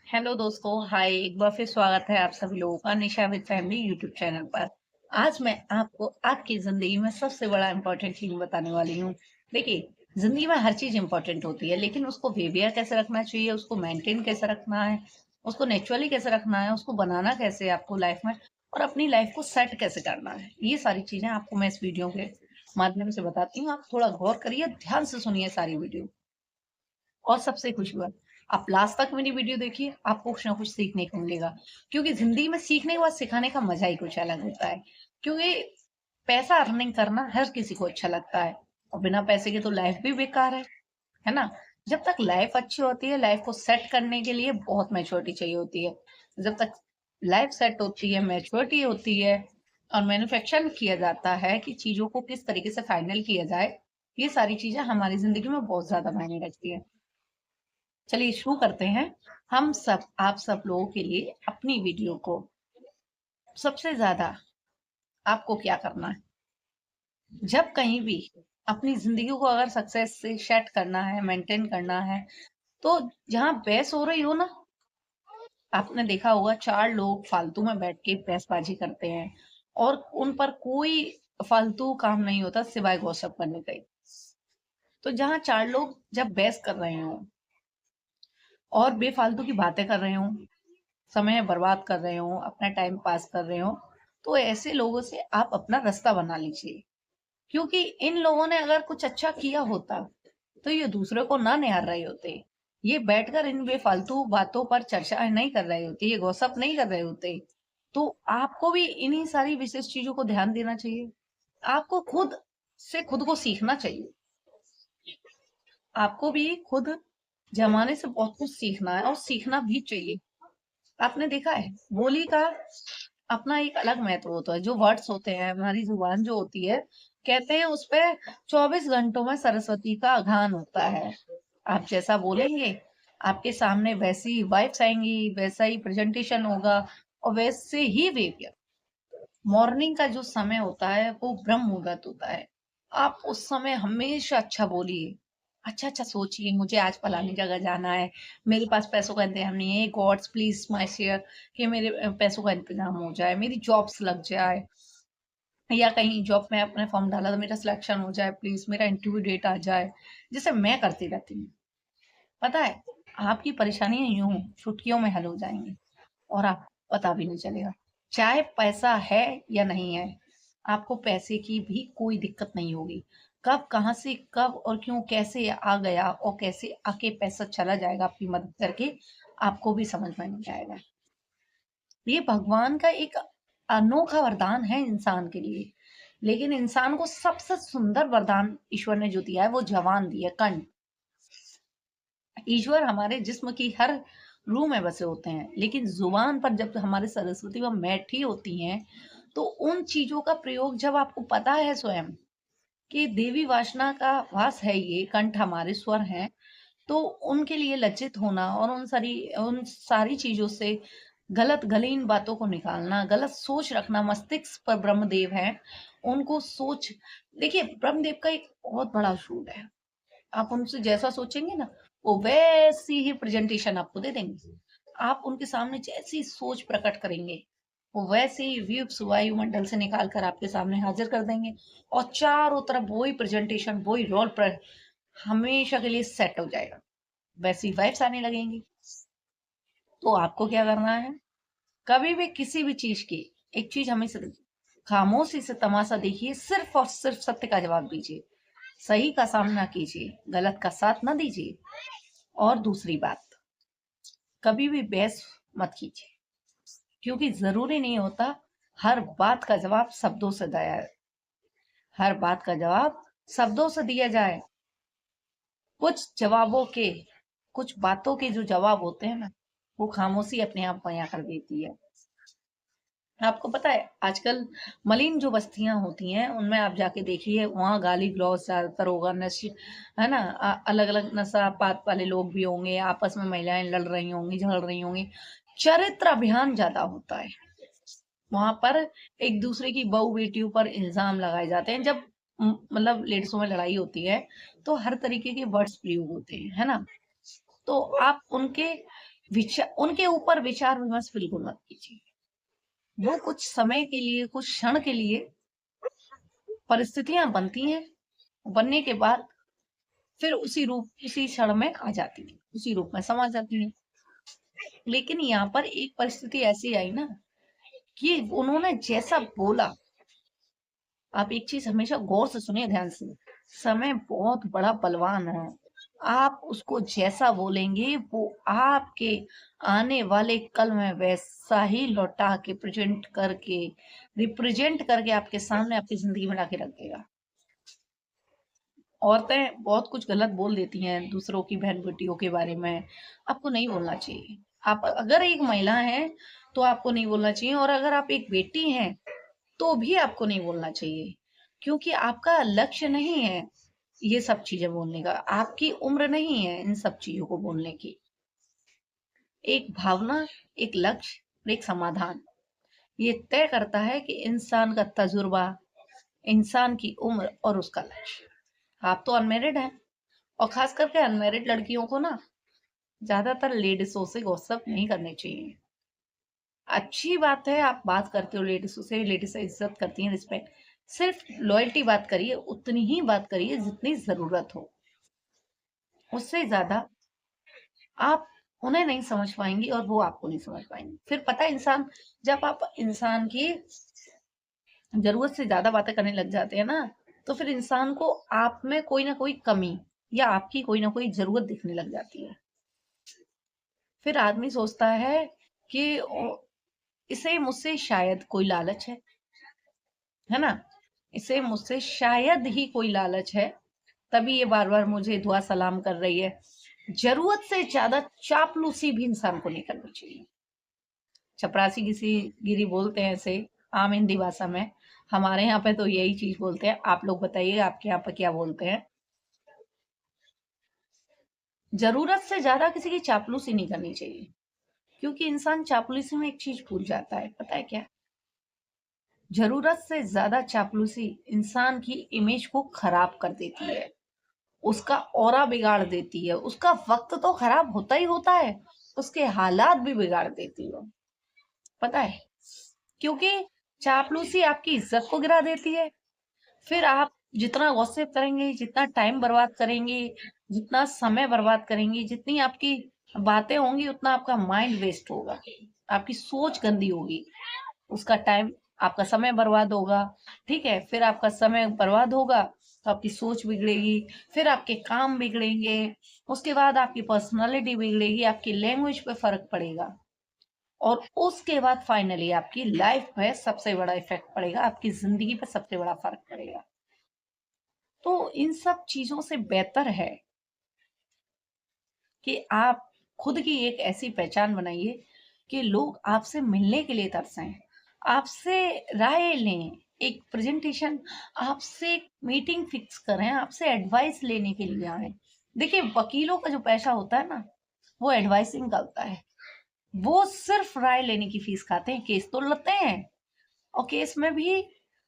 Hello दोस्तों, हाय। एक बार फिर स्वागत है आप सभी लोगों का निशा विद फैमिली यूट्यूब चैनल पर। आज मैं आपको आपकी जिंदगी में सबसे बड़ा इम्पोर्टेंट चीज बताने वाली हूँ। देखिए, जिंदगी में हर चीज इम्पोर्टेंट होती है, लेकिन उसको बिहेवियर कैसे रखना चाहिए, उसको मेंटेन कैसे रखना है, उसको नेचुरली कैसे रखना है, उसको बनाना कैसे है आपको लाइफ में, और अपनी लाइफ को सेट कैसे करना है, ये सारी चीजें आपको मैं इस वीडियो के माध्यम से बताती हूँ। आप थोड़ा गौर करिए, ध्यान से सुनिए सारी वीडियो। और सबसे खुशी बात, आप लास्ट तक मेरी वीडियो देखिए, आपको कुछ ना कुछ सीखने को मिलेगा। क्योंकि जिंदगी में सीखने के बाद सिखाने का मजा ही कुछ अलग होता है। क्योंकि पैसा अर्निंग करना हर किसी को अच्छा लगता है, और बिना पैसे के तो लाइफ भी बेकार है ना। जब तक लाइफ अच्छी होती है, लाइफ को सेट करने के लिए बहुत मैच्योरिटी चाहिए होती है। जब तक लाइफ सेट होती है, मैच्योरिटी होती है, और मैन्युफैक्चर किया जाता है कि चीजों को किस तरीके से फाइनल किया जाए, ये सारी चीजें हमारी जिंदगी में बहुत ज्यादा मायने रखती है। चलिए शुरू करते हैं। हम सब आप सब लोगों के लिए अपनी वीडियो को सबसे ज्यादा आपको क्या करना है, जब कहीं भी अपनी जिंदगी को अगर सक्सेस से सेट करना है, मेंटेन करना है, तो जहां बहस हो रही हो ना, आपने देखा होगा चार लोग फालतू में बैठ के बहसबाजी करते हैं, और उन पर कोई फालतू काम नहीं होता सिवाय गॉसिप करने का ही। तो जहां चार लोग जब बहस कर रहे हो और बेफालतू की बातें कर रहे हो, समय बर्बाद कर रहे हो, अपना टाइम पास कर रहे हो, तो ऐसे लोगों से आप अपना रास्ता बना लीजिए। क्योंकि इन लोगों ने अगर कुछ अच्छा किया होता तो ये दूसरे को ना निहार रहे होते, ये बैठकर इन बेफालतू बातों पर चर्चा नहीं कर रहे होते, ये गॉसिप नहीं कर रहे होते। तो आपको भी इन्हीं सारी विशेष चीजों को ध्यान देना चाहिए। आपको खुद से खुद को सीखना चाहिए। आपको भी खुद जमाने से बहुत कुछ सीखना है, और सीखना भी चाहिए। आपने देखा है, बोली का अपना एक अलग महत्व होता है। जो वर्ड्स होते हैं, हमारी जुबान जो होती है, कहते हैं उस पे 24 घंटों में सरस्वती का आघान होता है। आप जैसा बोलेंगे, आपके सामने वैसी वाइब्स आएंगी, वैसा ही प्रेजेंटेशन होगा, और वैसे ही बिहेवियर। मॉर्निंग का जो समय होता है वो ब्रह्म मुहूर्त होता है। आप उस समय हमेशा अच्छा बोलिए, अच्छा अच्छा सोचिए, मुझे आज फलानी जगह जाना है, मेरे पास पैसों का इंतजाम नहीं है, गॉड्स प्लीज माय शेयर कि मेरे पैसों का इंतजाम हो जाए, मेरी जॉब्स लग जाए, या कहीं जॉब में अपने फॉर्म डाला तो मेरा सिलेक्शन हो जाए, प्लीज मेरा इंटरव्यू डेट आ जाए। जैसे मैं करती रहती हूँ, पता है, आपकी परेशानियां यूं चुटकियों में हल हो जाएंगी, और आप पता भी नहीं चलेगा। चाहे पैसा है या नहीं है, आपको पैसे की भी कोई दिक्कत नहीं होगी। कब कहाँ से कब और क्यों कैसे आ गया, और कैसे आके पैसा चला जाएगा आपकी मदद करके, आपको भी समझ में नहीं आएगा। ये भगवान का एक अनोखा वरदान है इंसान के लिए। लेकिन इंसान को सबसे सुंदर वरदान ईश्वर ने जो दिया है वो जवान दी है, कंठ। ईश्वर हमारे जिस्म की हर रूह में बसे होते हैं, लेकिन जुबान पर जब हमारे सरस्वती वह बैठी होती हैं, तो उन चीजों का प्रयोग जब आपको पता है स्वयं कि देवी वासना का वास है, ये कंठ हमारे स्वर हैं, तो उनके लिए लज्जित होना, और उन सारी चीजों से गलत गलीन बातों को निकालना, गलत सोच रखना। मस्तिष्क पर ब्रह्मदेव है, उनको सोच। देखिए, ब्रह्मदेव का एक बहुत बड़ा असूल है, आप उनसे जैसा सोचेंगे ना, वो वैसी ही प्रेजेंटेशन आपको दे देंगे। आप उनके सामने जैसी सोच प्रकट करेंगे, वो वैसे ही व्यूज वायुमंडल से निकाल कर आपके सामने हाजिर कर देंगे, और चारों तरफ वही प्रेजेंटेशन, वही रोल पर हमेशा के लिए सेट हो जाएगा, वैसी वाइब्स आने लगेंगी। तो आपको क्या करना है, कभी भी किसी भी चीज की, एक चीज हमेशा खामोशी से तमाशा देखिए, सिर्फ और सिर्फ सत्य का जवाब दीजिए, सही का सामना कीजिए, गलत का साथ ना दीजिए। और दूसरी बात, कभी भी बहस मत कीजिए, क्योंकि जरूरी नहीं होता हर बात का जवाब शब्दों से दिया, हर बात का जवाब शब्दों से दिया जाए। कुछ जवाबों के, कुछ बातों के जो जवाब होते हैं ना, वो खामोशी अपने आप बयां कर देती है। आपको पता है, आजकल मलिन जो बस्तियां होती हैं उनमें आप जाके देखिए, वहां गाली गलौज ज्यादातर होगा, नशे, है ना, अलग अलग नशा पात वाले लोग भी होंगे, आपस में महिलाएं लड़ रही होंगी, झगड़ रही होंगी, चरित्र अभियान ज्यादा होता है वहां पर। एक दूसरे की बहू बेटियों पर इल्जाम लगाए जाते हैं। जब मतलब लेडीजों में लड़ाई होती है, तो हर तरीके के वर्ड्स प्रयोग होते हैं, है ना। तो आप उनके विचार उनके ऊपर विचार विमर्श बिल्कुल मत कीजिए। वो कुछ समय के लिए, कुछ क्षण के लिए परिस्थितियां बनती हैं, बनने के बाद फिर उसी क्षण में आ जाती है, उसी रूप में समा जाती है। लेकिन यहाँ पर एक परिस्थिति ऐसी आई ना कि उन्होंने जैसा बोला, आप एक चीज हमेशा गौर से सुनिए, ध्यान से। समय बहुत बड़ा बलवान है। आप उसको जैसा बोलेंगे वो आपके आने वाले कल में वैसा ही लौटा के रिप्रेजेंट करके आपके सामने आपकी जिंदगी में लाके रख देगा। औरतें बहुत कुछ गलत बोल देती हैं दूसरों की बहन बेटियों के बारे में। आपको नहीं बोलना चाहिए। आप अगर एक महिला हैं तो आपको नहीं बोलना चाहिए, और अगर आप एक बेटी हैं तो भी आपको नहीं बोलना चाहिए, क्योंकि आपका लक्ष्य नहीं है ये सब चीजें बोलने का, आपकी उम्र नहीं है इन सब चीजों को बोलने की। एक भावना, एक लक्ष्य और एक समाधान, ये तय करता है कि इंसान का तजुर्बा, इंसान की उम्र और उसका लक्ष्य। आप तो अनमेरिड हैं, और खास करके अनमेरिड लड़कियों को ना ज्यादातर लेडीजों से गॉसिप नहीं करनी चाहिए। अच्छी बात है आप बात करते हो लेडीजों से, लेडीज से इज्जत करती हैं, रिस्पेक्ट, सिर्फ लॉयल्टी बात करिए, उतनी ही बात करिए जितनी जरूरत हो। उससे ज्यादा आप उन्हें नहीं समझ पाएंगी और वो आपको नहीं समझ पाएंगे। फिर पता है इंसान, जब आप इंसान की जरूरत से ज्यादा बातें करने लग जाते हैं ना, तो फिर इंसान को आप में कोई ना कोई कमी या आपकी कोई ना कोई जरूरत दिखने लग जाती है। फिर आदमी सोचता है कि इसे मुझसे शायद कोई लालच है ना, इसे मुझसे शायद ही कोई लालच है, तभी ये बार बार मुझे दुआ सलाम कर रही है। जरूरत से ज्यादा चापलूसी भी इंसान को नहीं करनी चाहिए। चपरासी किसी गिरी बोलते हैं इसे, आम हिंदी भाषा में। हमारे यहाँ पे तो यही चीज बोलते हैं, आप लोग बताइए आपके यहाँ पे क्या बोलते हैं। जरूरत से ज्यादा किसी की चापलूसी नहीं करनी चाहिए, क्योंकि इंसान चापलूसी में एक चीज भूल जाता है, पता है क्या? जरूरत से ज्यादा चापलूसी इंसान की इमेज को खराब कर देती है, उसका ऑरा बिगाड़ देती है, उसका वक्त तो खराब होता ही होता है, उसके हालात भी बिगाड़ देती है, पता है? क्योंकि चापलूसी आपकी इज्जत को गिरा देती है। फिर आप जितना गॉसिप करेंगे, जितना टाइम बर्बाद करेंगे, जितना समय बर्बाद करेंगे, जितनी आपकी बातें होंगी, उतना आपका माइंड वेस्ट होगा, आपकी सोच गंदी होगी, उसका टाइम, आपका समय बर्बाद होगा। ठीक है, फिर आपका समय बर्बाद होगा तो आपकी सोच बिगड़ेगी, फिर आपके काम बिगड़ेंगे, उसके बाद आपकी पर्सनालिटी बिगड़ेगी, आपकी लैंग्वेज पे फर्क पड़ेगा, और उसके बाद फाइनली आपकी लाइफ पे सबसे बड़ा इफेक्ट पड़ेगा, आपकी जिंदगी पे सबसे बड़ा फर्क पड़ेगा। तो इन सब चीजों से बेहतर है कि आप खुद की एक ऐसी पहचान बनाइए कि लोग आपसे मिलने के लिए तरसें, आपसे राय लें, एक प्रेजेंटेशन, आपसे मीटिंग फिक्स करें, आपसे एडवाइस लेने के लिए आए। देखिए वकीलों का जो पैसा होता है ना, वो एडवाइसिंग करता है, वो सिर्फ राय लेने की फीस खाते हैं, केस तो लड़ते हैं, और केस में भी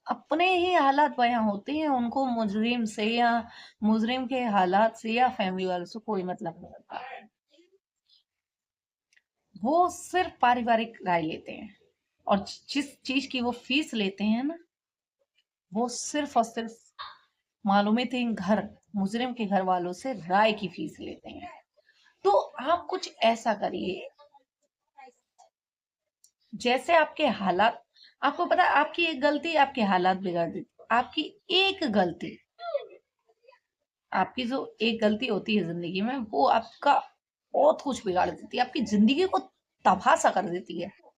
अपने ही हालात बयां होते हैं, उनको मुजरिम से या मुजरिम के हालात से या फैमिली वालों से कोई मतलब नहीं होता। वो सिर्फ पारिवारिक राय लेते हैं, और जिस चीज की वो फीस लेते हैं ना, वो सिर्फ और सिर्फ मालूमियत घर, मुजरिम के घर वालों से राय की फीस लेते हैं। तो आप कुछ ऐसा करिए जैसे आपके हालात, आपको पता है आपकी एक गलती आपके हालात बिगाड़ देती, आपकी एक गलती, आपकी जो एक गलती होती है जिंदगी में, वो आपका बहुत कुछ बिगाड़ देती है, आपकी जिंदगी को तबाह सा कर देती है।